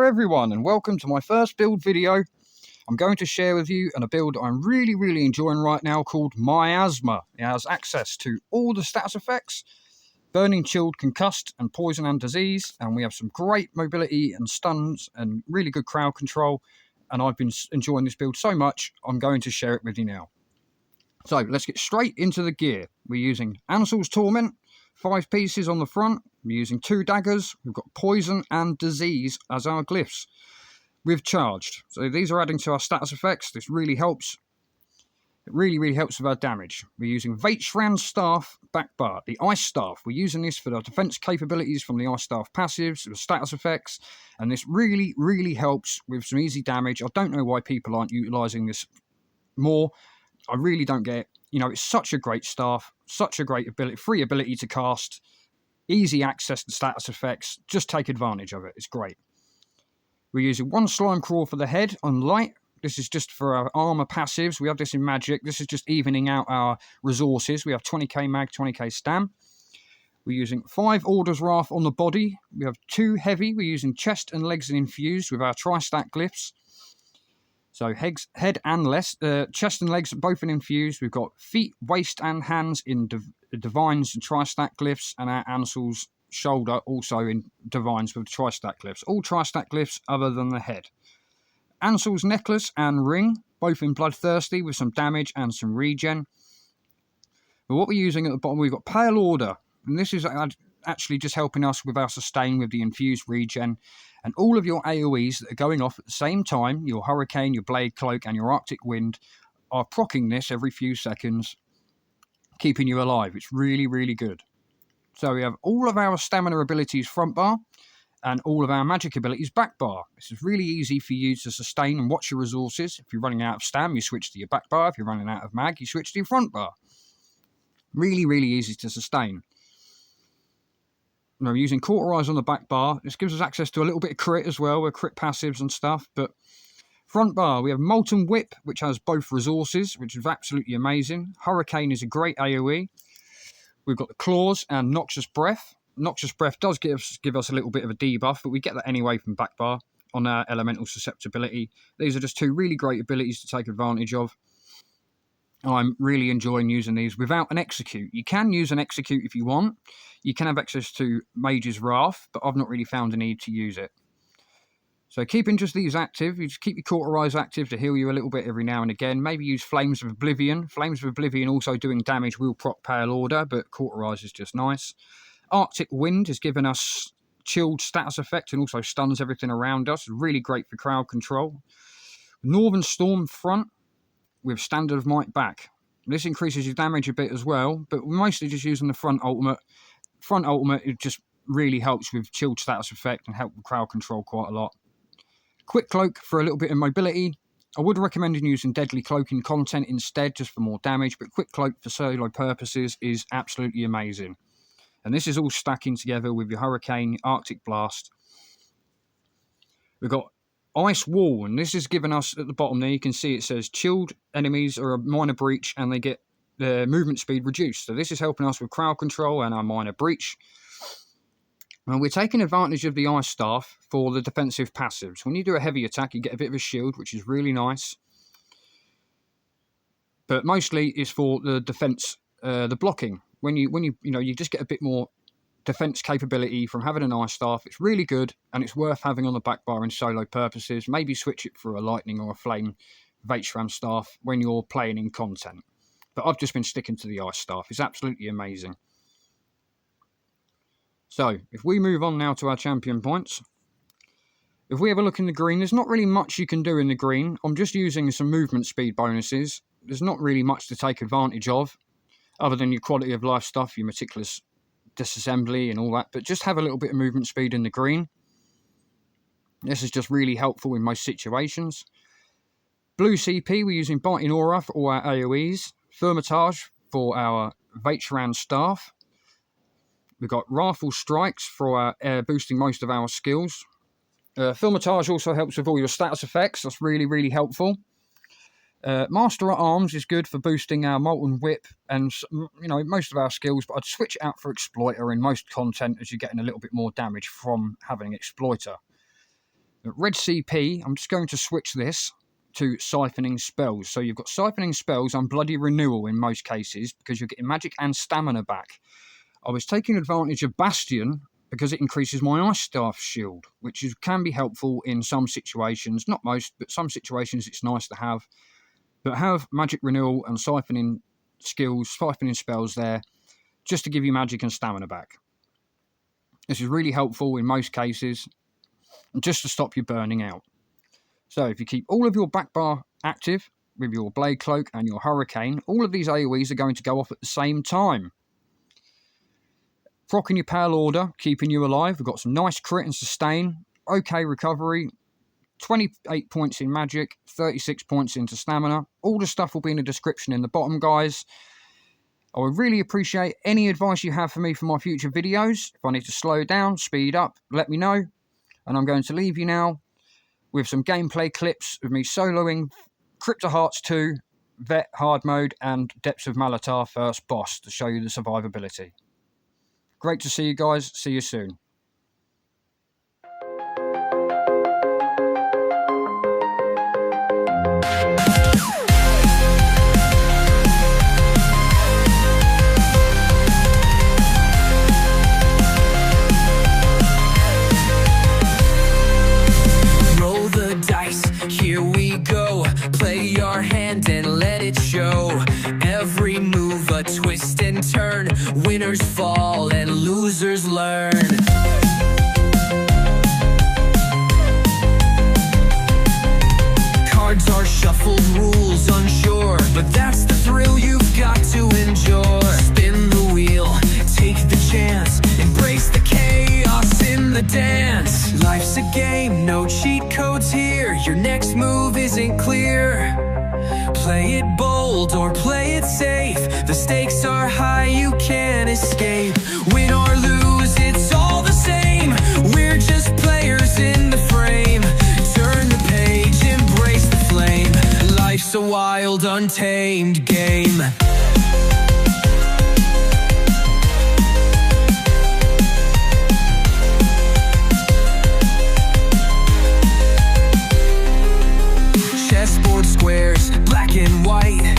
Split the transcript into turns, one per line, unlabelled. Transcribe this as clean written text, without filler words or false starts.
there everyone, and welcome to my first build video. I'm going to share with you a build I'm really enjoying right now called MIASMA. It has access to all the status effects, burning, chilled, concussed, and poison and disease, and we have some great mobility and stuns and really good crowd control, and I've been enjoying this build so much, I'm going to share it with you now. So let's get straight into the gear. We're using Ansuuls Torment, 5 pieces on the front. We're using 2 daggers. We've got poison and disease as our glyphs. We've charged. So these are adding to our status effects. This really helps. It really helps with our damage. We're using Vateshran staff back bar, the ice staff. We're using this for our defense capabilities from the ice staff passives, the status effects, and this really helps with some easy damage. I don't know why people aren't utilizing this more. I really don't get it. You know, it's such a great staff, such a great ability, free ability to cast, easy access to status effects. Just take advantage of it. It's great. We're using 1 slimecraw for the head on light. This is just for our armor passives. We have this in magic. This is just evening out our resources. We have 20k mag, 20k stam. We're using 5 Orders Wrath on the body. We have 2 heavy. We're using chest and legs and infused with our Tri Stat glyphs. So head and chest and legs both in infused. We've got feet, waist and hands in divines and Tri Stat glyphs, and our Ansuuls shoulder also in divines with Tri Stat glyphs. All Tri Stat glyphs other than the head. Ansuuls necklace and ring, both in Bloodthirsty with some damage and some regen. But what we're using at the bottom, we've got Pale Order, and this is actually just helping us with our sustain with the infused regen. And all of your AoEs that are going off at the same time, your Hurricane, your Blade Cloak, and your Arctic Wind, are proccing this every few seconds, keeping you alive. It's really good. So we have all of our stamina abilities front bar, and all of our magic abilities back bar. This is really easy for you to sustain and watch your resources. If you're running out of stam, you switch to your back bar. If you're running out of mag, you switch to your front bar. Really easy to sustain. We're using Cauterize on the back bar. This gives us access to a little bit of crit as well, with crit passives and stuff. But front bar, we have Molten Whip, which has both resources, which is absolutely amazing. Hurricane is a great AoE. We've got the Claws and Noxious Breath. Noxious Breath does give us a little bit of a debuff, but we get that anyway from back bar on our elemental susceptibility. These are just 2 really great abilities to take advantage of. I'm really enjoying using these without an execute. You can use an execute if you want. You can have access to Mage's Wrath, but I've not really found a need to use it. So keeping just these active, you just keep your Cauterize active to heal you a little bit every now and again. Maybe use Flames of Oblivion. Flames of Oblivion also doing damage will proc Pale Order, but Cauterize is just nice. Arctic Wind has given us chilled status effect and also stuns everything around us. Really great for crowd control. Northern Storm front with Standard of Might back. This increases your damage a bit as well, but we're mostly just using the front ultimate. Front ultimate, it just really helps with chilled status effect and help with crowd control quite a lot. Quick Cloak for a little bit of mobility. I would recommend using Deadly Cloaking content instead, just for more damage, but Quick Cloak for solo purposes is absolutely amazing. And this is all stacking together with your Hurricane, Arctic Blast. We've got Ice Wall, and this is giving us, at the bottom there, you can see it says chilled enemies are a minor breach and they get their movement speed reduced. So this is helping us with crowd control and our minor breach. And we're taking advantage of the Ice Staff for the defensive passives. When you do a heavy attack, you get a bit of a shield, which is really nice. But mostly it's for the defense, the blocking. When you just get a bit more defense capability from having an Ice Staff. It's really good, and it's worth having on the back bar in solo purposes. Maybe switch it for a lightning or a flame Vateshran staff when you're playing in content. But I've just been sticking to the Ice Staff. It's absolutely amazing. So, if we move on now to our champion points. If we have a look in the green, there's not really much you can do in the green. I'm just using some movement speed bonuses. There's not really much to take advantage of, other than your quality of life stuff, your meticulous disassembly and all that, but just have a little bit of movement speed in the green. This is just really helpful in most situations. Blue CP, we're using Biting Aura for all our AoEs, Thermitage for our Vateshran staff. We've got Wrathful Strikes for our boosting most of our skills. Thermitage also helps with all your status effects. That's really helpful. Master at Arms is good for boosting our Molten Whip and, most of our skills, but I'd switch it out for Exploiter in most content as you're getting a little bit more damage from having Exploiter. Red CP, I'm just going to switch this to siphoning spells. So you've got siphoning spells and bloody renewal in most cases because you're getting magic and stamina back. I was taking advantage of Bastion because it increases my Ice Staff shield, which can be helpful in some situations. Not most, but some situations it's nice to have. But have magic renewal and siphoning skills, siphoning spells there, just to give you magic and stamina back. This is really helpful in most cases, just to stop you burning out. So if you keep all of your back bar active with your Blade Cloak and your Hurricane, all of these AoEs are going to go off at the same time. Proccing your Pale Order, keeping you alive. We've got some nice crit and sustain, okay recovery, 28 points in magic, 36 points into stamina. All the stuff will be in the description in the bottom, guys. I would really appreciate any advice you have for me for my future videos. If I need to slow down, speed up, let me know. And I'm going to leave you now with some gameplay clips of me soloing Crypto Hearts 2, Vet Hard Mode, and Depths of Malatar First Boss to show you the survivability. Great to see you guys. See you soon. Winners fall and losers learn. Cards are shuffled, rules unsure, but that's the thrill you've got to enjoy. Spin the wheel, take the chance, embrace the chaos in the dance. Life's a game, no cheat codes here. Your next move isn't clear. Play it bold or play it safe. The stakes are high, you can't escape. Win or lose, it's all the same. We're just players in the frame. Turn the page, embrace the flame. Life's a wild, untamed game. Chessboard squares, black and white.